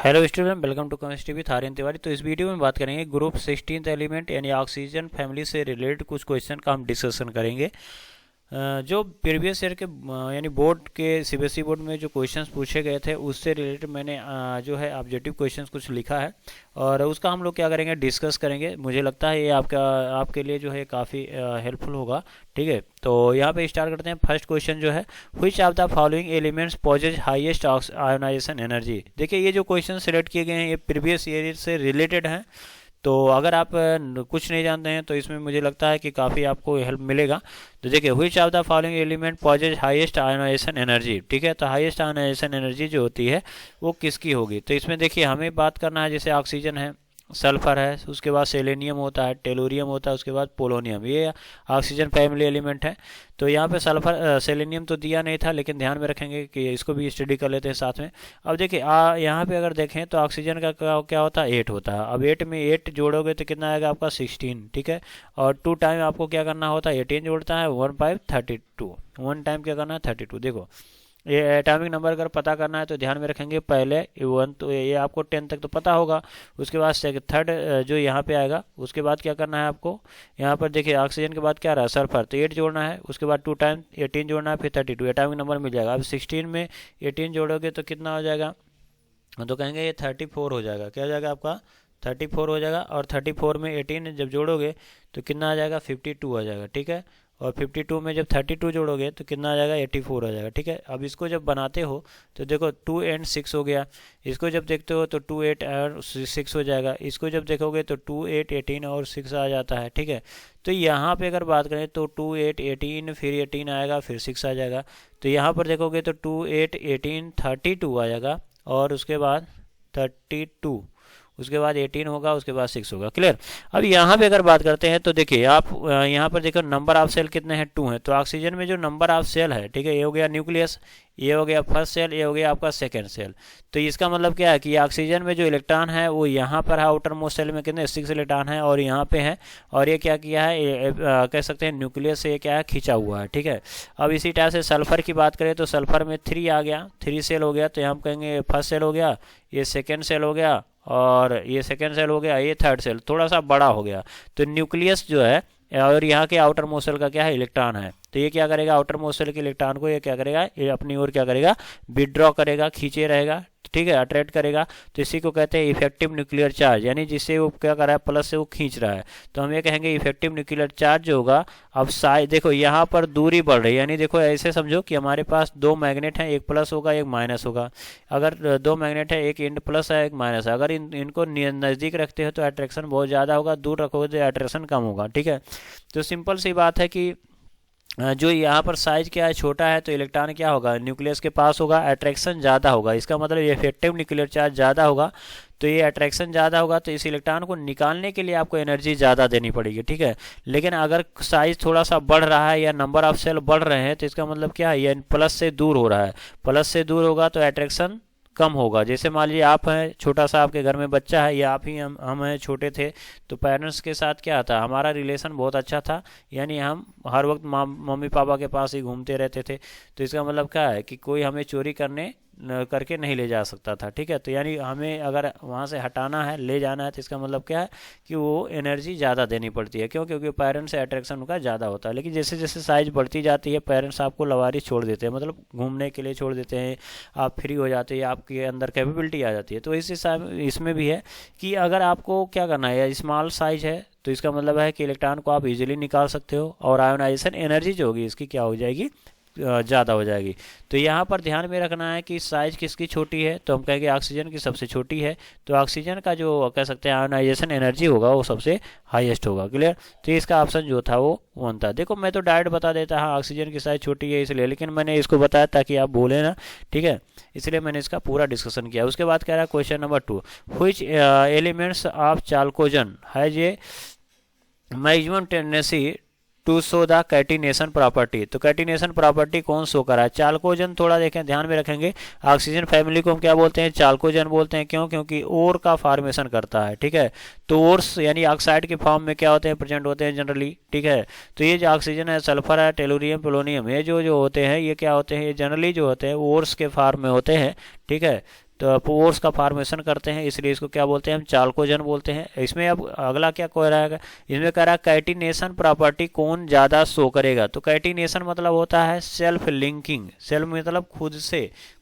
Hello student, welcome to chemistry with Aryan Tiwari. तो इस video में बात करेंगे ग्रुप 16 एलिमेंट यानी ऑक्सीजन फैमिली से रिलेटेड कुछ क्वेश्चन का हम डिस्कशन करेंगे। जो प्रीवियस ईयर के यानी बोर्ड के सीबीएसई बोर्ड में जो क्वेश्चंस पूछे गए थे उससे रिलेटेड मैंने जो है ऑब्जेक्टिव क्वेश्चंस कुछ लिखा है और उसका हम लोग क्या करेंगे, डिस्कस करेंगे। मुझे लगता है ये आपके लिए जो है काफ़ी हेल्पफुल होगा। ठीक है, तो यहाँ पे स्टार्ट करते हैं। फर्स्ट क्वेश्चन जो है, which of the following elements possess highest ionization energy. देखिए, ये जो क्वेश्चन सिलेक्ट किए गए हैं ये प्रीवियस ईयर से रिलेटेड हैं। तो अगर आप कुछ नहीं जानते हैं तो इसमें मुझे लगता है कि काफ़ी आपको हेल्प मिलेगा। तो देखिए, which of the following element possess highest ionization energy. ठीक है, तो हाईएस्ट आयोनाइजेशन एनर्जी जो होती है वो किसकी होगी। तो इसमें देखिए हमें बात करना है, जैसे ऑक्सीजन है, सल्फर है, उसके बाद सेलेनियम होता है, टेलोरियम होता है, उसके बाद पोलोनियम, ये ऑक्सीजन फैमिली एलिमेंट है। तो यहाँ पे सल्फर सेलेनियम तो दिया नहीं था, लेकिन ध्यान में रखेंगे कि इसको भी स्टडी कर लेते हैं साथ में। अब देखिए यहाँ पे अगर देखें तो ऑक्सीजन का क्या होता है, 8 होता है। अब 8 में 8 जोड़ोगे तो कितना आएगा आपका 16। ठीक है, और 2 टाइम आपको क्या करना होता है, 18 जोड़ता है, 1 5 32, 1 टाइम क्या करना है 32। देखो, ये एटॉमिक नंबर अगर पता करना है तो ध्यान में रखेंगे, पहले 1 तो ये आपको 10 तक तो पता होगा। उसके बाद थर्ड जो यहाँ पे आएगा उसके बाद क्या करना है आपको, यहाँ पर देखिए ऑक्सीजन के बाद क्या रहा, सल्फर, तो 8 जोड़ना है। उसके बाद 2 टाइम 18 जोड़ना है, फिर 32 एटॉमिक नंबर मिल जाएगा। अब 16 में 18 जोड़ोगे तो कितना हो जाएगा, तो कहेंगे ये 34 हो जाएगा। क्या हो जाएगा आपका 34 हो जाएगा। और 34 में 18 जब जोड़ोगे तो कितना आ जाएगा 52 आ जाएगा। ठीक है, और 52 में जब 32 जोड़ोगे तो कितना आ जाएगा 84 आ जाएगा। ठीक है, अब इसको जब बनाते हो तो देखो 2 एंड 6 हो गया। इसको जब देखते हो तो 2 8 और 6 हो जाएगा। इसको जब देखोगे तो 2 8 18 और 6 आ जाता है। ठीक है, तो यहाँ पे अगर बात करें तो 2 8 18 फिर 18 आएगा, फिर 6 आ जाएगा। तो यहाँ पर देखोगे तो 2 8 18 32 आ जाएगा, और उसके बाद 32, उसके बाद 18 होगा, उसके बाद 6 होगा। क्लियर। अब यहाँ पे अगर बात करते हैं तो देखिए आप यहाँ पर देखो नंबर ऑफ सेल कितने हैं, 2 हैं। तो ऑक्सीजन में जो नंबर ऑफ सेल है, ठीक है, ये हो गया न्यूक्लियस, ये हो गया फर्स्ट सेल, ये हो गया आपका सेकेंड सेल। तो इसका मतलब क्या है कि ऑक्सीजन में जो इलेक्ट्रॉन है वो यहाँ पर है, आउटर मोस्ट सेल में कितने 6 इलेक्ट्रॉन है, और यहाँ पे है, और ये क्या किया है, कह सकते हैं न्यूक्लियस से ये क्या है, खींचा हुआ है। ठीक है, अब इसी तरह से सल्फर की बात करें तो सल्फर में 3 आ गया, 3 सेल हो गया। तो हम कहेंगे फर्स्ट सेल हो गया, ये सेकेंड सेल हो गया, और ये सेकेंड सेल हो गया, ये थर्ड सेल थोड़ा सा बड़ा हो गया। तो न्यूक्लियस जो है और यहाँ के आउटर मोस्ट सेल का क्या है, इलेक्ट्रॉन है। तो ये क्या करेगा, आउटर मोस्ट सेल के इलेक्ट्रॉन को ये क्या करेगा, ये अपनी ओर क्या करेगा, विड्रॉ करेगा, खींचे रहेगा। ठीक है, अट्रैक्ट करेगा। तो इसी को कहते हैं इफेक्टिव न्यूक्लियर चार्ज, यानी जिससे वो क्या कर रहा है, प्लस से वो खींच रहा है। तो हम ये कहेंगे इफेक्टिव न्यूक्लियर चार्ज जो होगा। अब साइज देखो, यहाँ पर दूरी बढ़ रही है, यानी देखो ऐसे समझो कि हमारे पास 2 मैग्नेट हैं, एक प्लस होगा एक माइनस होगा। अगर 2 मैग्नेट है, एक इंड प्लस है एक माइनस है, अगर इनको नज़दीक रखते हो तो अट्रैक्शन बहुत ज़्यादा होगा, दूर रखोगे तो अट्रैक्शन कम होगा। ठीक है, तो सिंपल सी बात है कि जो यहाँ पर साइज क्या है, छोटा है, तो इलेक्ट्रॉन क्या होगा, न्यूक्लियस के पास होगा, अट्रैक्शन ज़्यादा होगा। इसका मतलब इफेक्टिव न्यूक्लियर चार्ज ज़्यादा होगा, तो ये अट्रैक्शन ज़्यादा होगा, तो इस इलेक्ट्रॉन को निकालने के लिए आपको एनर्जी ज़्यादा देनी पड़ेगी। ठीक है, लेकिन अगर साइज थोड़ा सा बढ़ रहा है या नंबर ऑफ सेल बढ़ रहे हैं तो इसका मतलब क्या है, ये प्लस से दूर हो रहा है। प्लस से दूर होगा तो अट्रैक्शन कम होगा। जैसे मान लीजिए आप हैं, छोटा सा आपके घर में बच्चा है, या आप ही हम हैं, छोटे थे, तो पेरेंट्स के साथ क्या था, हमारा रिलेशन बहुत अच्छा था, यानी हम हर वक्त मम्मी पापा के पास ही घूमते रहते थे। तो इसका मतलब क्या है कि कोई हमें चोरी करके नहीं ले जा सकता था। ठीक है, तो यानी हमें अगर वहाँ से हटाना है, ले जाना है, तो इसका मतलब क्या है कि वो एनर्जी ज़्यादा देनी पड़ती है। क्यों, क्योंकि पेरेंट्स से अट्रैक्शन उनका ज़्यादा होता है। लेकिन जैसे जैसे साइज बढ़ती जाती है पेरेंट्स आपको लवारिश छोड़ देते हैं, मतलब घूमने के लिए छोड़ देते हैं, आप फ्री हो जाते हैं, आपके अंदर कैपेबिलिटी आ जाती है। तो इस हिसाब इसमें भी है कि अगर आपको क्या करना है, स्मॉल साइज है, तो इसका मतलब है कि इलेक्ट्रॉन को आप इजीली निकाल सकते हो, और आयोनाइजेशन एनर्जी जो होगी इसकी क्या हो जाएगी, ज़्यादा हो जाएगी। तो यहाँ पर ध्यान में रखना है कि साइज किसकी छोटी है, तो हम कहेंगे ऑक्सीजन की सबसे छोटी है। तो ऑक्सीजन का जो कह सकते हैं आयोनाइजेशन एनर्जी होगा वो सबसे हाईएस्ट होगा। क्लियर। तो इसका ऑप्शन जो था वो 1 था। देखो मैं तो डायरेक्ट बता देता, हाँ ऑक्सीजन की साइज छोटी है इसलिए, लेकिन मैंने इसको बताया ताकि आप बोले ना। ठीक है, इसलिए मैंने इसका पूरा डिस्कशन किया। उसके बाद कह रहा है question number 2, which elements of chalcogen has a maximum tendency to show the catenation property. तो कैटिनेशन प्रॉपर्टी कौन शो करा है, चाल्कोजन। थोड़ा देखें, ध्यान में रखेंगे, ऑक्सीजन फैमिली को हम क्या बोलते हैं, चाल्कोजन बोलते हैं। क्यों, क्योंकि ओर का फॉर्मेशन करता है। ठीक है, तो ओर्स यानी ऑक्साइड के फॉर्म में क्या होते हैं, प्रेजेंट होते हैं जनरली। ठीक है, तो ये जो ऑक्सीजन है, सल्फर है, टेलोरियम, पोलोनियम, ये जो होते हैं ये क्या होते हैं, ये जनरली जो होते हैं ओर्स के फॉर्म में होते हैं। ठीक है, तो पोर्स का फॉर्मेशन करते हैं, इसलिए इसको क्या बोलते हैं हम चाल्कोजन बोलते हैं। इसमें अब अगला क्या कह रहा है, इसमें कह रहा है कैटिनेशन प्रॉपर्टी कौन ज़्यादा शो करेगा। तो कैटिनेशन मतलब होता है सेल्फ लिंकिंग, सेल्फ मतलब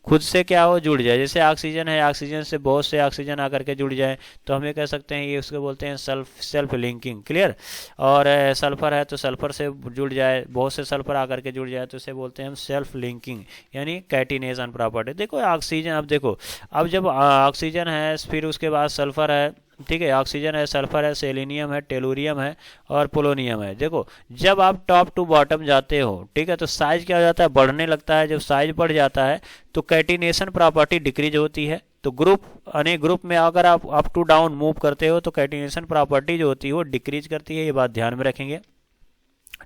खुद से क्या हो जुड़ जाए। जैसे ऑक्सीजन है, ऑक्सीजन से बहुत से ऑक्सीजन आकर के जुड़ जाए तो हम ये कह सकते हैं, ये उसको बोलते हैं सेल्फ लिंकिंग, क्लियर। और सल्फर है तो सल्फर से जुड़ जाए, बहुत से सल्फर आकर के जुड़ जाए तो इसे बोलते हैं हम सेल्फ लिंकिंग यानी कैटिनेशन प्रॉपर्टी। देखो ऑक्सीजन, अब देखो अब जब ऑक्सीजन है फिर उसके बाद सल्फर है, ठीक है, ऑक्सीजन है, सल्फर है, सेलेनियम है, टेलुरियम है और पोलोनियम है। देखो जब आप टॉप टू बॉटम जाते हो, ठीक है, तो साइज क्या हो जाता है, बढ़ने लगता है। जब साइज बढ़ जाता है तो कैटिनेशन प्रॉपर्टी डिक्रीज होती है। तो ग्रुप में अगर आप अप टू डाउन मूव करते हो तो कैटिनेशन प्रॉपर्टी जो होती है वो डिक्रीज करती है, ये बात ध्यान में रखेंगे,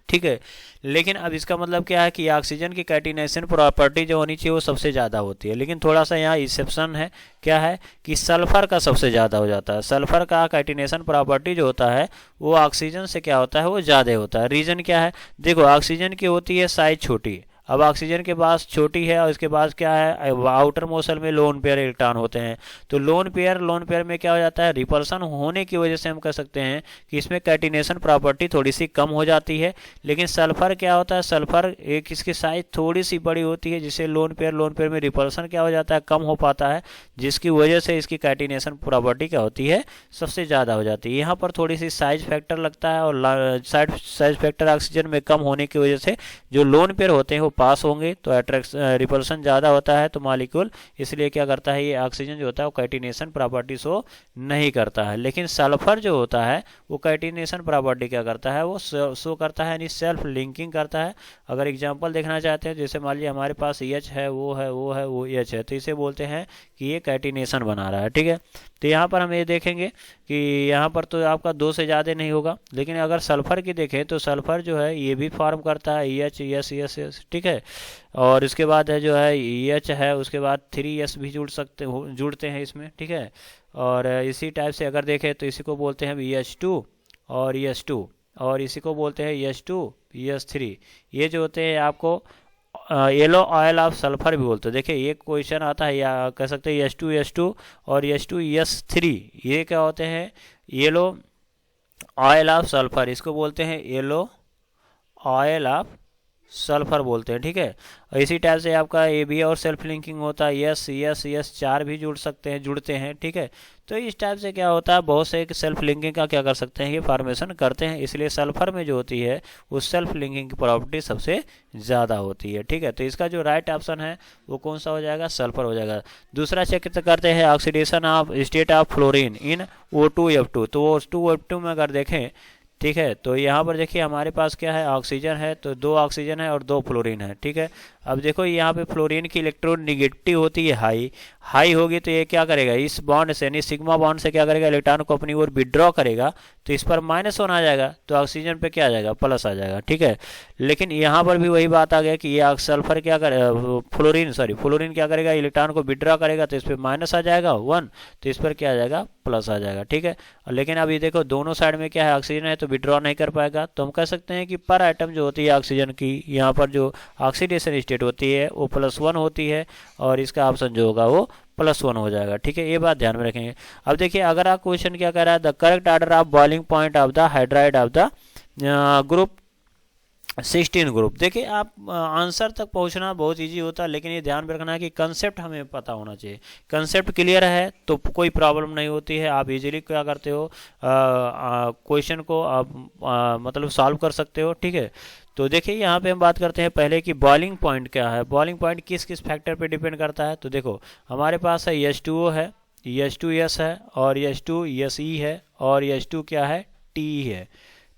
ठीक है। लेकिन अब इसका मतलब क्या है कि ऑक्सीजन की कैटिनेशन प्रॉपर्टी जो होनी चाहिए वो सबसे ज़्यादा होती है, लेकिन थोड़ा सा यहाँ एक्सेप्शन है, क्या है कि सल्फर का सबसे ज़्यादा हो जाता है। सल्फर का कैटिनेशन प्रॉपर्टी जो होता है वो ऑक्सीजन से क्या होता है, वो ज़्यादा होता है। रीज़न क्या है, देखो ऑक्सीजन की होती है साइज छोटी, अब ऑक्सीजन के पास छोटी है और इसके पास क्या है, आउटर मोशन में लोन पेयर इलेक्ट्रॉन होते हैं। तो लोन पेयर में क्या हो जाता है, रिपल्सन होने की वजह से हम कह सकते हैं कि इसमें कैटिनेशन प्रॉपर्टी थोड़ी सी कम हो जाती है। लेकिन सल्फर क्या होता है, सल्फर एक इसकी साइज थोड़ी सी बड़ी होती है, जिससे लोन पेयर में रिपल्सन क्या हो जाता है, कम हो पाता है, जिसकी वजह से इसकी कैटिनेशन प्रॉपर्टी क्या होती है, सबसे ज़्यादा हो जाती है। यहाँ पर थोड़ी सी साइज फैक्टर लगता है और साइज फैक्टर ऑक्सीजन में कम होने की वजह से जो लोन पेयर होते हैं वो पास होंगे तो अट्रैक्शन रिपल्सन ज़्यादा होता है तो मॉलिक्यूल, इसलिए क्या करता है, ये ऑक्सीजन जो होता है वो कैटिनेशन प्रॉपर्टी शो नहीं करता है। लेकिन सल्फर जो होता है वो कैटिनेशन प्रॉपर्टी क्या करता है, वो शो करता है, यानी सेल्फ लिंकिंग करता है। अगर एग्जांपल देखना चाहते हैं, जैसे मान लीजिए हमारे पास एच है, वो एच है, तो इसे बोलते हैं कि ये कैटिनेशन बना रहा है, ठीक है। तो यहाँ पर हम ये देखेंगे कि यहाँ पर तो आपका 2 से ज़्यादा नहीं होगा, लेकिन अगर सल्फर की देखें तो सल्फर जो है ये भी फॉर्म करता है एच एस, ठीक है। और इसके बाद है जो है एच है, उसके बाद 3s भी जुड़ते हैं इसमें, ठीक है। और इसी टाइप से अगर देखें तो इसी को बोलते हैं EH2 और ES2, और इसी को बोलते हैं ES2 ES3। ये जो होते हैं आपको येलो ऑयल ऑफ सल्फर भी बोलते हैं। देखिए ये क्वेश्चन आता है, या कह सकते हैं ES2 और ES3, ये क्या होते हैं, येलो ऑयल ऑफ सल्फर, इसको बोलते हैं येलो ऑयल ऑफ सल्फर बोलते हैं, ठीक है। और इसी टाइप से आपका ये भी और सेल्फ लिंकिंग होता है, यस 4 भी जुड़ते हैं, ठीक है। तो इस टाइप से क्या होता है, बहुत से सेल्फ लिंकिंग का क्या कर सकते हैं, ये फॉर्मेशन करते हैं। इसलिए सल्फर में जो होती है उस सेल्फ लिंकिंग की प्रॉपर्टी सबसे ज़्यादा होती है, ठीक है। तो इसका जो राइट ऑप्शन है वो कौन सा हो जाएगा, सल्फर हो जाएगा। दूसरा चेक करते हैं oxidation of state of fluorine in O2F2। तो O2F2 में अगर देखें, ठीक है, तो यहाँ पर देखिए हमारे पास क्या है, ऑक्सीजन है, तो 2 ऑक्सीजन है और 2 फ्लोरीन है, ठीक है। अब देखो यहाँ पे फ्लोरीन की इलेक्ट्रॉन निगेटिव होती है हाई होगी, तो ये क्या करेगा, इस बॉन्ड से यानी सिग्मा बॉन्ड से क्या करेगा, इलेक्ट्रॉन को अपनी ओर विड्रॉ करेगा, तो इस पर -1 आ जाएगा, तो ऑक्सीजन पे क्या आ जाएगा, प्लस आ जाएगा, ठीक है। लेकिन यहाँ पर भी वही बात आ गया कि ये सल्फर क्या करे, फ्लोरीन क्या करेगा, इलेक्ट्रॉन को विड्रॉ करेगा, तो इस पर माइनस आ जाएगा 1, तो इस पर क्या आ जाएगा, प्लस आ जाएगा, ठीक है। लेकिन अब ये देखो दोनों साइड में क्या है, ऑक्सीजन है, तो विड्रॉ नहीं कर पाएगा। तो हम कह सकते हैं कि पर आइटम जो होती है ऑक्सीजन की, यहाँ पर जो ऑक्सीडेशन स्टेट होती है वो +1 होती है, और इसका ऑप्शन जो होगा वो +1 हो जाएगा, ठीक है। ये बात ध्यान में रखेंगे। अब देखिए अगर आप क्वेश्चन क्या कह रहा है, the correct order of boiling point of the hydride of the group 16 group. देखिए आप आंसर तक पहुंचना बहुत इजी होता है, लेकिन ये ध्यान में रखना है कि कंसेप्ट हमें पता होना चाहिए। कंसेप्ट क्लियर है तो कोई प्रॉब्लम नहीं होती है, आप इजीली क्या करते हो, क्वेश्चन को आप मतलब सॉल्व कर सकते हो, ठीक है। तो देखिए यहाँ पे हम बात करते हैं पहले कि बॉइलिंग पॉइंट क्या है। बॉइलिंग पॉइंट किस किस फैक्टर पे डिपेंड करता है, तो देखो हमारे पास है H2O है, H2S है और H2SE है, और H2 क्या है, T है,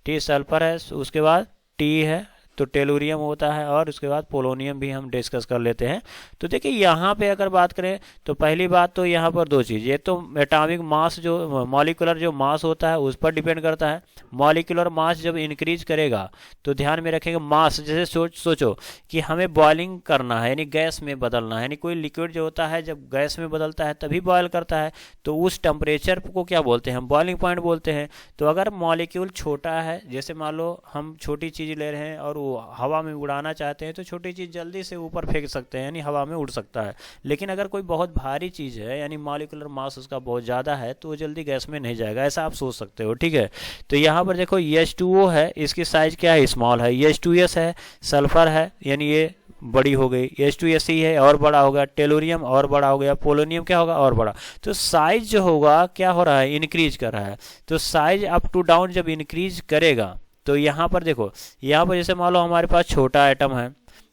T सल्फर है, उसके बाद T है, तो टेलुरियम होता है, और उसके बाद पोलोनियम भी हम डिस्कस कर लेते हैं। तो देखिए यहाँ पे अगर बात करें तो पहली बात तो यहाँ पर 2 चीज़, ये तो एटॉमिक मास जो मॉलिक्यूलर जो मास होता है उस पर डिपेंड करता है। मॉलिक्यूलर मास जब इंक्रीज करेगा तो ध्यान में रखेंगे मास, जैसे सोचो कि हमें बॉइलिंग करना है, यानी गैस में बदलना है, यानी कोई लिक्विड जो होता है जब गैस में बदलता है तभी बॉयल करता है, तो उस टेम्परेचर को क्या बोलते हैं, हम बॉइलिंग पॉइंट बोलते हैं। तो अगर मॉलिक्यूल छोटा है, जैसे मान लो हम छोटी चीज़ ले रहे हैं और हवा में उड़ाना चाहते हैं तो छोटी चीज़ जल्दी से ऊपर फेंक सकते हैं, यानी हवा में उड़ सकता है। लेकिन अगर कोई बहुत भारी चीज़ है, यानी मॉलिक्यूलर मास उसका बहुत ज़्यादा है, तो वो जल्दी गैस में नहीं जाएगा, ऐसा आप सोच सकते हो। ठीक है, तो यहाँ पर देखो H2O है, इसकी साइज़ क्या है, स्मॉल है। H2S है, सल्फर है, यानी ये बड़ी हो गई। H2Se है, और बड़ा हो गया। टेलोरियम और बड़ा हो गया। पोलोनियम क्या होगा, और बड़ा। तो साइज जो होगा क्या हो रहा है, इंक्रीज कर रहा है। तो साइज अप टू डाउन जब इंक्रीज करेगा तो यहाँ पर देखो, यहाँ पर जैसे मान लो हमारे पास छोटा एटम है,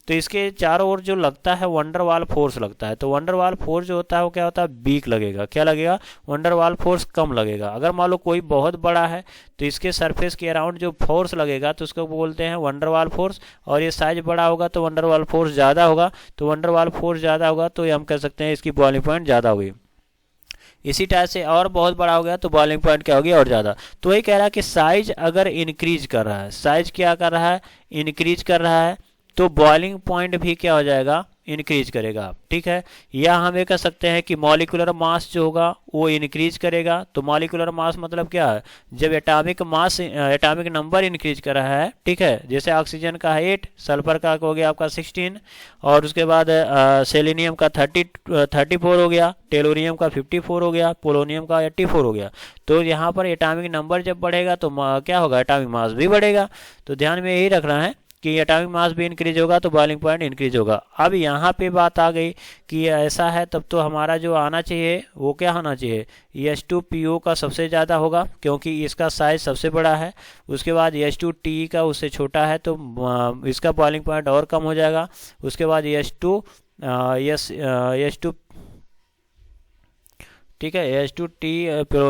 तो इसके चारों ओर जो लगता है वंडरवाल फोर्स लगता है। तो वंडरवाल फोर्स जो होता है वो क्या होता है, वीक लगेगा। क्या लगेगा, वंडरवाल फोर्स कम लगेगा। अगर मान लो कोई बहुत बड़ा है तो इसके सरफेस के अराउंड जो फोर्स लगेगा तो उसको बोलते हैं वंडरवाल फोर्स। और ये साइज बड़ा होगा तो वंडरवाल फोर्स ज़्यादा होगा। तो वंडरवाल फोर्स ज़्यादा होगा तो ये हम कह सकते हैं इसकी बॉइलिंग पॉइंट ज़्यादा होगी। इसी टाइप से और बहुत बड़ा हो गया तो बॉइलिंग पॉइंट क्या होगी, और ज़्यादा। तो वही कह रहा है कि साइज अगर इंक्रीज कर रहा है, साइज क्या कर रहा है, इंक्रीज कर रहा है, तो बॉइलिंग पॉइंट भी क्या हो जाएगा, इंक्रीज करेगा। ठीक है, या हम ये कह सकते हैं कि मॉलिक्यूलर मास जो होगा वो इंक्रीज करेगा। तो मॉलिक्यूलर मास मतलब क्या है, जब atomic mass, atomic number increase कर रहा है। ठीक है, जैसे ऑक्सीजन का 8, सल्फर का हो गया आपका 16, और उसके बाद सेलेनियम का 34 हो गया, टेलोरियम का 54 हो गया, पोलोनियम का 84 हो गया। तो यहाँ पर एटॉमिक नंबर जब बढ़ेगा तो क्या होगा, एटॉमिक मास भी बढ़ेगा। तो ध्यान में यही रखना है कि एटॉमिक मास भी इंक्रीज होगा तो बॉइलिंग पॉइंट इंक्रीज होगा। अब यहाँ पे बात आ गई कि ऐसा है, तब तो हमारा जो आना चाहिए वो क्या होना चाहिए, H2PO का सबसे ज़्यादा होगा क्योंकि इसका साइज सबसे बड़ा है। उसके बाद H2TE का उससे छोटा है तो इसका बॉइलिंग पॉइंट और कम हो जाएगा। उसके बाद H2 ठीक है, H2T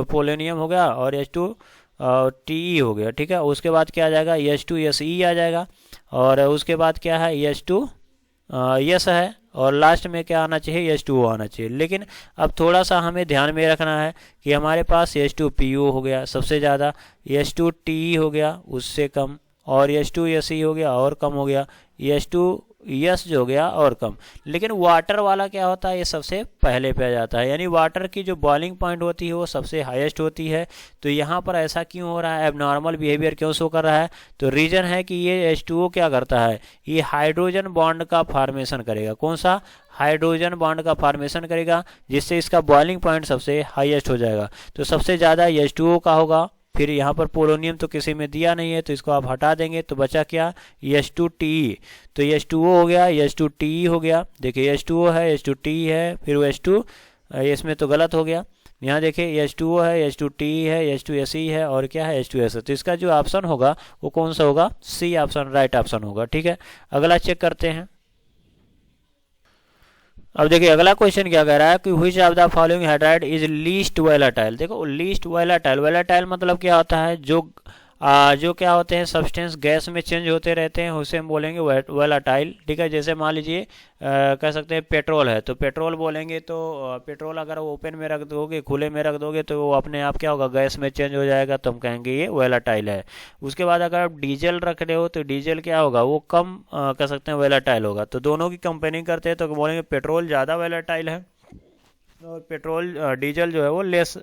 पोलोनियम हो गया और H2TE हो गया। ठीक है, उसके बाद क्या आ जाएगा, H2SE आ जाएगा। और उसके बाद क्या है, H2S है, और लास्ट में क्या आना चाहिए, H2O आना चाहिए। लेकिन अब थोड़ा सा हमें ध्यान में रखना है कि हमारे पास H2PO हो गया सबसे ज़्यादा, H2TE हो गया उससे कम, और H2Se हो गया और कम हो गया, H2S जो हो गया और कम। लेकिन वाटर वाला क्या होता है, ये सबसे पहले पे आ जाता है, यानी वाटर की जो बॉइलिंग पॉइंट होती है वो सबसे हाईएस्ट होती है। तो यहाँ पर ऐसा क्यों हो रहा है, एबनॉर्मल बिहेवियर क्यों शो कर रहा है, तो रीज़न है कि ये H2O क्या करता है, ये हाइड्रोजन बॉन्ड का फॉर्मेशन करेगा। कौन सा, हाइड्रोजन बॉन्ड का फॉर्मेशन करेगा, जिससे इसका बॉइलिंग पॉइंट सबसे हाईएस्ट हो जाएगा। तो सबसे ज़्यादा H2O का होगा। फिर यहाँ पर पोलोनियम तो किसी में दिया नहीं है तो इसको आप हटा देंगे तो बचा क्या, H2TE। तो H2O हो गया, H2TE हो गया। देखिए H2O है, H2TE है, फिर वो H2, इसमें तो गलत हो गया। यहाँ देखिए H2O है, H2TE है, H2Se है, और क्या है, H2S है। तो इसका जो ऑप्शन होगा वो कौन सा होगा, सी ऑप्शन राइट ऑप्शन होगा। ठीक है, अगला चेक करते हैं। अब देखिए अगला क्वेश्चन क्या कह रहा है कि which of the following hydride is least volatile. देखो लीस्ट वोलेटाइल, वोलेटाइल मतलब क्या होता है, जो क्या होते हैं सब्सटेंस गैस में चेंज होते रहते हैं उसे हम बोलेंगे वोलेटाइल। ठीक है, जैसे मान लीजिए कह सकते हैं पेट्रोल है तो पेट्रोल बोलेंगे, तो पेट्रोल अगर ओपन में रख दोगे, खुले में रख दोगे तो वो अपने आप क्या होगा, गैस में चेंज हो जाएगा, तो हम कहेंगे ये वोलेटाइल है। उसके बाद अगर आप डीजल रख रहे हो तो डीजल क्या होगा, वो कम कह सकते हैं वोलेटाइल होगा। तो दोनों की कंपेयरिंग करते हैं तो बोलेंगे पेट्रोल ज़्यादा वोलेटाइल है और पेट्रोल डीजल जो है वो लेस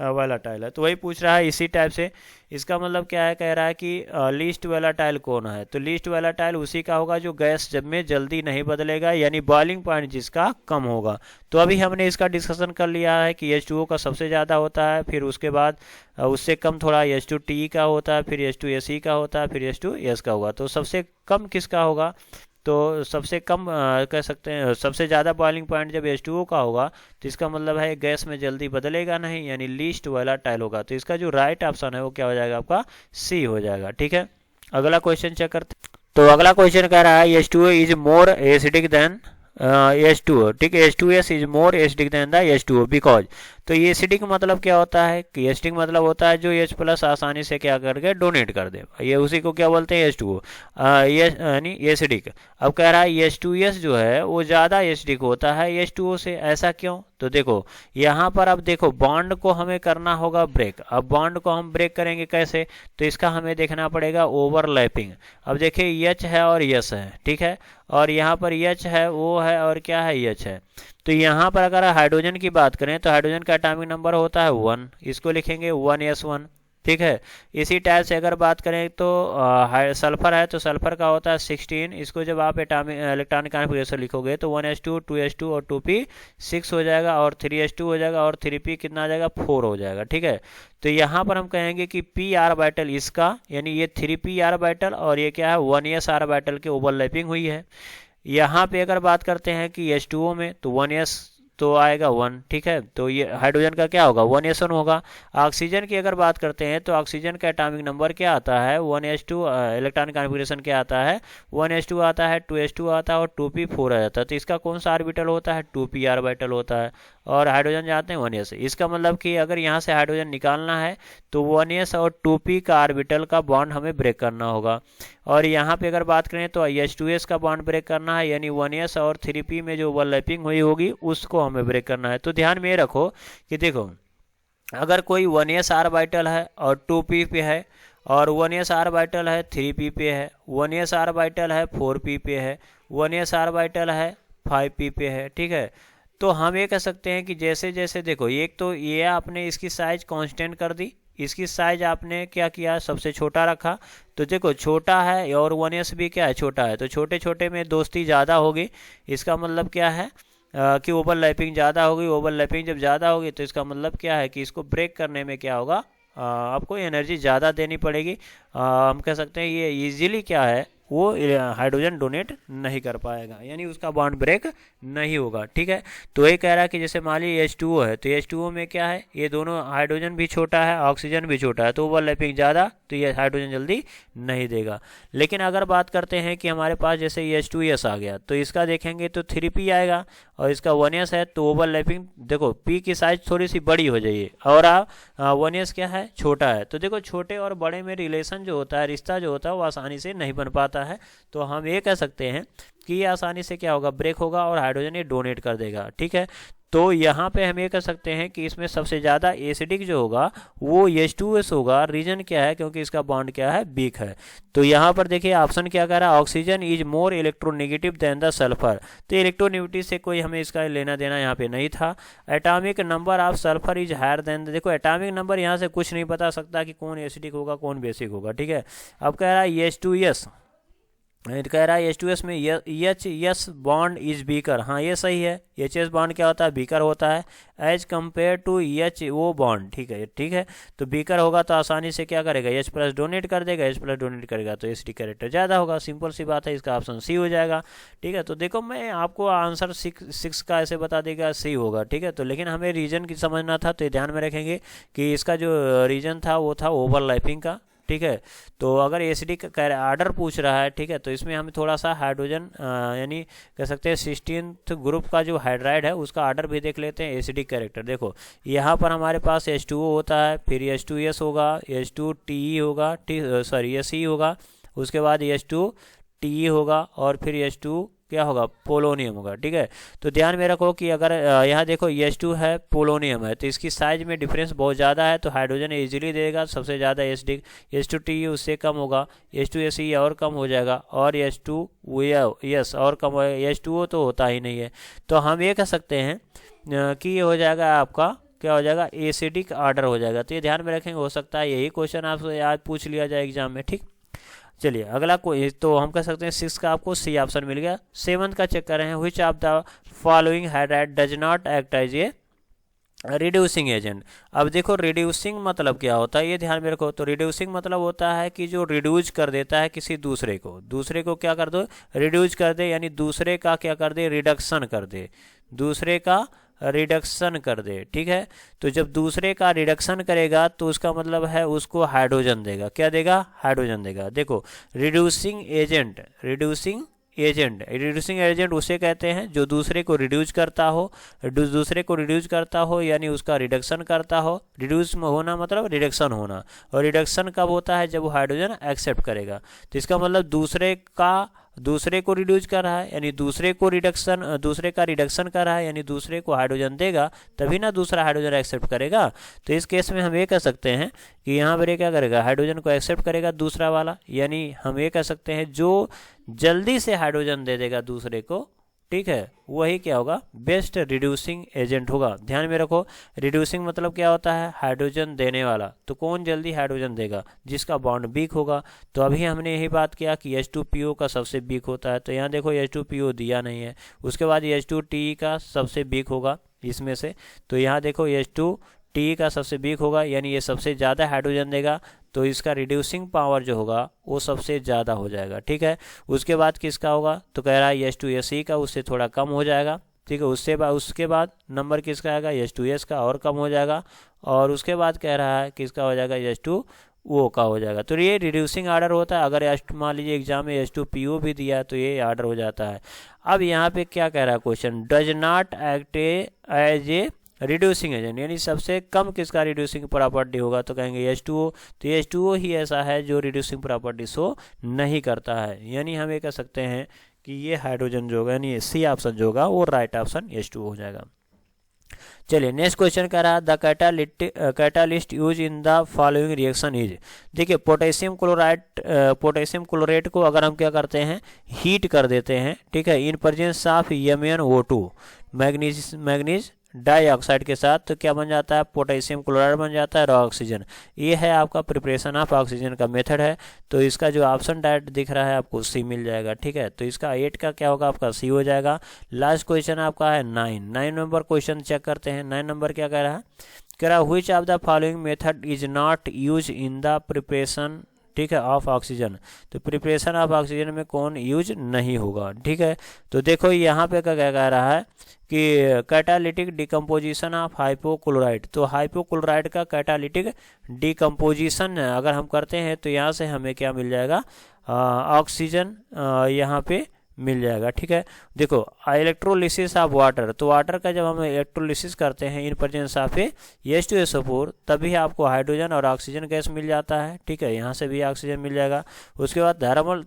वोलेटाइल है। तो वही पूछ रहा है इसी टाइप से। इसका मतलब क्या है, कह रहा है कि लीस्ट वोलेटाइल कौन है, तो लीस्ट वोलेटाइल उसी का होगा जो गैस जब में जल्दी नहीं बदलेगा, यानी बॉइलिंग पॉइंट जिसका कम होगा। तो अभी हमने इसका डिस्कशन कर लिया है कि H2O का सबसे ज़्यादा होता है, फिर उसके बाद उससे कम थोड़ा H2TE का होता है, फिर H2Se का होता है, फिर H2S का होगा। तो सबसे कम किसका होगा, तो सबसे कम कह सकते हैं सबसे ज़्यादा बॉइलिंग पॉइंट जब H2O का होगा तो इसका मतलब है गैस में जल्दी बदलेगा नहीं, यानी लीस्ट वोलेटाइल होगा। तो इसका जो राइट ऑप्शन है वो क्या हो जाएगा, आपका सी हो जाएगा। ठीक है, अगला क्वेश्चन चेक करते। तो अगला क्वेश्चन कह रहा है H2O is more acidic then H2O। ठीक है, H2S is more acidic then the H2O because. तो ये एसिडिक मतलब क्या होता है कि एसिडिक मतलब होता है जो H+ आसानी से क्या करके डोनेट कर दे, ये उसी को क्या बोलते हैं, H2O, यानी एसिडिक। अब कह रहा है H2S जो है वो ज़्यादा एसिडिक होता है H2O से, ऐसा क्यों। तो देखो यहाँ पर अब देखो बॉन्ड को हमें करना होगा ब्रेक। अब बॉन्ड को हम ब्रेक करेंगे कैसे, तो इसका हमें देखना पड़ेगा ओवरलैपिंग। अब देखिए H है और S है, ठीक है, और यहाँ पर H है, O है, और क्या है, H है। तो यहाँ पर अगर हाइड्रोजन की बात करें तो हाइड्रोजन का एटॉमिक नंबर होता है 1, इसको लिखेंगे 1s1। ठीक है। इसी टाइप से अगर बात करें तो सल्फर है, तो सल्फर का होता है 16। इसको जब आप एटॉमिक इलेक्ट्रॉनिक कॉन्फ़िगरेशन लिखोगे तो 1s2 2s2 और 2p 6 हो जाएगा, और 3s2 हो जाएगा, और 3p कितना आ जाएगा 4 हो जाएगा। ठीक है, तो यहाँ पर हम कहेंगे कि पी ऑर्बिटल इसका, यानी ये 3p ऑर्बिटल और ये क्या है 1s ऑर्बिटल के ओवरलैपिंग हुई है। यहाँ पे अगर बात करते हैं कि H2O में तो 1s तो आएगा 1। ठीक है, तो ये हाइड्रोजन का क्या होगा 1s1 होगा। ऑक्सीजन की अगर बात करते हैं तो ऑक्सीजन का एटॉमिक नंबर क्या आता है 1s2, इलेक्ट्रॉनिक कॉन्फ़िगरेशन क्या आता है 1s2 आता है, 2s2 आता है और 2p4 आ जाता है। तो इसका कौन सा ऑर्बिटल होता है 2p ऑर्बिटल होता है, और हाइड्रोजन जाते हैं 1s। इसका मतलब कि अगर यहाँ से हाइड्रोजन निकालना है तो 1s और 2p का ऑर्बिटल का बॉन्ड हमें ब्रेक करना होगा। और यहाँ पे अगर बात करें तो H2S का बॉन्ड ब्रेक करना है, यानी 1s और 3p में जो ओवरलैपिंग हुई होगी उसको हमें ब्रेक करना है। तो ध्यान में रखो कि देखो, अगर कोई 1s ऑर्बिटल है और 2p पे है, और 1s ऑर्बिटल है 3p पे है, 1s ऑर्बिटल है 4p पे है, 1s ऑर्बिटल है 5p पे है। ठीक है, तो हम ये कह सकते हैं कि जैसे जैसे देखो, एक तो ये आपने इसकी साइज कांस्टेंट कर दी, इसकी साइज आपने क्या किया सबसे छोटा रखा। तो देखो छोटा है और 1s भी क्या है छोटा है, तो छोटे छोटे में दोस्ती ज़्यादा होगी। इसका मतलब क्या है कि ओवरलैपिंग ज़्यादा होगी। ओवरलैपिंग जब ज़्यादा होगी तो इसका मतलब क्या है कि इसको ब्रेक करने में क्या होगा आपको एनर्जी ज़्यादा देनी पड़ेगी। हम कह सकते हैं ये इजीली क्या है वो हाइड्रोजन डोनेट नहीं कर पाएगा, यानी उसका बॉन्ड ब्रेक नहीं होगा। ठीक है, तो ये कह रहा है कि जैसे मान लीजिए H2O है, तो H2O में क्या है ये दोनों हाइड्रोजन भी छोटा है ऑक्सीजन भी छोटा है, तो ओवरलैपिंग ज़्यादा, तो ये हाइड्रोजन जल्दी नहीं देगा। लेकिन अगर बात करते हैं कि हमारे पास जैसे H2S आ गया, तो इसका देखेंगे तो 3p आएगा और इसका 1s है, तो ओवरलैपिंग देखो p की साइज थोड़ी सी बड़ी हो जाइए और 1s क्या है छोटा है। तो देखो छोटे और बड़े में रिलेशन जो होता है, रिश्ता जो होता है वो आसानी से नहीं बन पाता है। तो हम ये कह सकते हैं कि ये आसानी से क्या होगा ब्रेक होगा और हाइड्रोजन ये डोनेट कर देगा। ठीक है, तो यहाँ पे हम ये कह सकते हैं कि इसमें सबसे ज़्यादा एसिडिक जो होगा वो H2S होगा। रीजन क्या है, क्योंकि इसका बॉन्ड क्या है वीक है। तो यहाँ पर देखिए ऑप्शन क्या कह रहा है, oxygen is more electronegative than the sulphur. तो इलेक्ट्रोनेगेटिव से कोई हमें इसका लेना देना यहाँ पे नहीं था। Atomic number of sulphur is higher than, देखो एटॉमिक नंबर यहाँ से कुछ नहीं बता सकता कि कौन एसिडिक होगा कौन बेसिक होगा। ठीक है, अब कह रहा है H2S, कह रहा है H2S में एच बॉन्ड इज बीकर। हाँ ये सही है, HS बॉन्ड क्या होता है बीकर होता है as compare to HO bond. ठीक है, ठीक है, तो बीकर होगा तो आसानी से क्या करेगा H प्लस डोनेट कर देगा, H प्लस डोनेट करेगा तो एसिडिक कैरेक्टर ज़्यादा होगा। सिंपल सी बात है, इसका ऑप्शन सी हो जाएगा। ठीक है, तो देखो मैं आपको आंसर 6 का ऐसे बता देगा सी होगा। ठीक है, तो लेकिन हमें रीजन की समझना था, तो ध्यान में रखेंगे कि इसका जो रीजन था वो था ओवरलैपिंग का। ठीक है, तो अगर एसिडिक आर्डर पूछ रहा है, ठीक है, तो इसमें हमें थोड़ा सा हाइड्रोजन यानी कह सकते हैं 16th ग्रुप का जो हाइड्राइड है उसका आर्डर भी देख लेते हैं एसिडिक कैरेक्टर। देखो यहाँ पर हमारे पास H2O होता है, फिर H2S होगा, H2TE होगा, सॉरी SE होगा, उसके बाद H2TE होगा और फिर H2 क्या होगा पोलोनियम होगा। ठीक है, तो ध्यान में रखो कि अगर यहाँ देखो H2 है पोलोनियम है, तो इसकी साइज में डिफरेंस बहुत ज़्यादा है, तो हाइड्रोजन इजीली देगा सबसे ज़्यादा एसिडिक। H2TE उससे कम होगा, H2SE और कम हो जाएगा, और H2S और कम होगा, H2O तो होता ही नहीं है। तो हम ये कह सकते हैं कि ये हो जाएगा आपका क्या हो जाएगा एसिडिक आर्डर हो जाएगा। तो ये ध्यान में रखेंगे, हो सकता है यही क्वेश्चन आपसे आज पूछ लिया जाए एग्जाम में। ठीक, चलिए अगला कोई, तो हम कह सकते हैं 6 का आपको सी ऑप्शन मिल गया। 7th का चेक कर रहे हैं, which of the following hydride does not act as a reducing agent. अब देखो रिड्यूसिंग मतलब क्या होता है ये ध्यान में रखो। तो रिड्यूसिंग मतलब होता है कि जो रिड्यूज कर देता है किसी दूसरे को क्या कर दो रिड्यूज कर दे, यानी दूसरे का क्या कर दे रिडक्शन कर दे, दूसरे का रिडक्शन कर दे। ठीक है, तो जब दूसरे का रिडक्शन करेगा तो उसका मतलब है उसको हाइड्रोजन देगा। क्या देगा हाइड्रोजन देगा। देखो रिड्यूसिंग एजेंट उसे कहते हैं जो दूसरे को रिड्यूस करता हो, यानी उसका रिडक्शन करता हो। रिड्यूस होना मतलब रिडक्शन होना, और रिडक्शन कब होता है जब वो हाइड्रोजन एक्सेप्ट करेगा। तो इसका मतलब दूसरे को रिड्यूस कर रहा है, यानी दूसरे का रिडक्शन कर रहा है, यानी दूसरे को हाइड्रोजन देगा तभी ना दूसरा हाइड्रोजन एक्सेप्ट करेगा। तो इस केस में हम ये कह सकते हैं कि यहाँ पर क्या करेगा हाइड्रोजन को एक्सेप्ट करेगा दूसरा वाला, यानी हम ये कह सकते हैं जो जल्दी से हाइड्रोजन दे देगा दूसरे को ठीक है, वही क्या होगा, बेस्ट रिड्यूसिंग एजेंट होगा। ध्यान में रखो, रिड्यूसिंग मतलब क्या होता है, हाइड्रोजन देने वाला। तो कौन जल्दी हाइड्रोजन देगा, जिसका बॉन्ड वीक होगा। तो अभी हमने यही बात किया कि H2PO का सबसे वीक होता है, तो यहाँ देखो H2PO दिया नहीं है। उसके बाद H2TE का सबसे वीक होगा इसमें से, तो यहाँ देखो H2TE का सबसे वीक होगा, यानी ये सबसे ज़्यादा हाइड्रोजन देगा, तो इसका रिड्यूसिंग पावर जो होगा वो सबसे ज़्यादा हो जाएगा। ठीक है, उसके बाद किसका होगा, तो कह रहा है H2SE का, उससे थोड़ा कम हो जाएगा। ठीक है, उसके बाद नंबर किसका आएगा, H2S का, और कम हो जाएगा। और उसके बाद कह रहा है किसका हो जाएगा, H2O का हो जाएगा। तो ये रिड्यूसिंग आर्डर होता है। अगर मान लीजिए एग्जाम में H2PO भी दिया है तो ये आर्डर हो जाता है। अब यहाँ पे क्या कह रहा है question, does not act as a reducing agent, यानी सबसे कम किसका रिड्यूसिंग प्रॉपर्टी होगा, तो कहेंगे H2O। तो H2O ही ऐसा है जो रिड्यूसिंग प्रॉपर्टी शो नहीं करता है, यानी हम ये कह सकते हैं कि ये हाइड्रोजन जो होगा, यानी सी ऑप्शन जो होगा वो राइट ऑप्शन H2O हो जाएगा। चलिए नेक्स्ट क्वेश्चन कह रहा है, the catalyst use in the following reaction is. देखिए पोटेशियम क्लोराइड को अगर हम क्या करते हैं, हीट कर देते हैं, ठीक है, in presence of MnO2 manganese dioxide के साथ, तो क्या बन जाता है, पोटेशियम क्लोराइड बन जाता है और ऑक्सीजन। ये है आपका प्रिपरेशन ऑफ ऑक्सीजन का मेथड है। तो इसका जो ऑप्शन डायरेक्ट दिख रहा है आपको सी मिल जाएगा। ठीक है, तो इसका 8 का क्या होगा, आपका सी हो जाएगा। लास्ट क्वेश्चन आपका है 9 नंबर क्वेश्चन चेक करते हैं। 9 नंबर क्या कह रहा है, कह रहा है which of the following method is not use in the preparation, ठीक है, ऑफ ऑक्सीजन। तो प्रिपरेशन ऑफ ऑक्सीजन में कौन यूज नहीं होगा। ठीक है, तो देखो यहाँ पे क्या कह रहा है कि कैटालिटिक डिकम्पोजिशन ऑफ हाइपोक्लोराइड। तो हाइपोक्लोराइड का कैटालिटिक डिकम्पोजिशन अगर हम करते हैं तो यहाँ से हमें क्या मिल जाएगा, ऑक्सीजन यहाँ पे मिल जाएगा। ठीक है, देखो इलेक्ट्रोलिसिस ऑफ वाटर, तो वाटर का जब हम इलेक्ट्रोलिसिस करते हैं इन प्रेजेंस ऑफ H2SO4, तभी आपको हाइड्रोजन और ऑक्सीजन गैस मिल जाता है। ठीक है, यहाँ से भी ऑक्सीजन मिल जाएगा। उसके बाद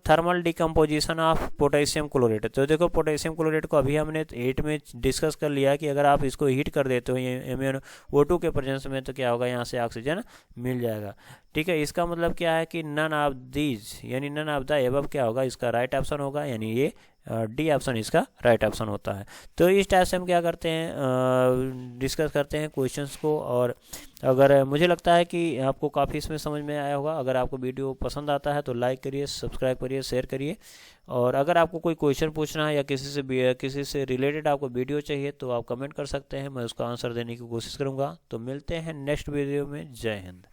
thermal decomposition of potassium chloride. तो देखो पोटेशियम क्लोराइड को अभी हमने 8 में डिस्कस कर लिया कि अगर आप इसको हीट कर देते हो MnO2 के प्रेजेंस में, तो क्या होगा, यहाँ से ऑक्सीजन मिल जाएगा। ठीक है, इसका मतलब क्या है कि नन ऑफ दीज, यानी नन ऑफ द एबव क्या होगा, इसका राइट ऑप्शन होगा, यानी ये डी ऑप्शन इसका राइट ऑप्शन होता है। तो इस टाइप से हम क्या करते हैं, डिस्कस करते हैं क्वेश्चंस को। और अगर मुझे लगता है कि आपको काफ़ी इसमें समझ में आया होगा। अगर आपको वीडियो पसंद आता है तो लाइक करिए, सब्सक्राइब करिए, शेयर करिए। और अगर आपको कोई क्वेश्चन पूछना है या किसी से रिलेटेड आपको वीडियो चाहिए तो आप कमेंट कर सकते हैं, मैं उसका आंसर देने की कोशिश करूँगा। तो मिलते हैं नेक्स्ट वीडियो में। जय हिंद।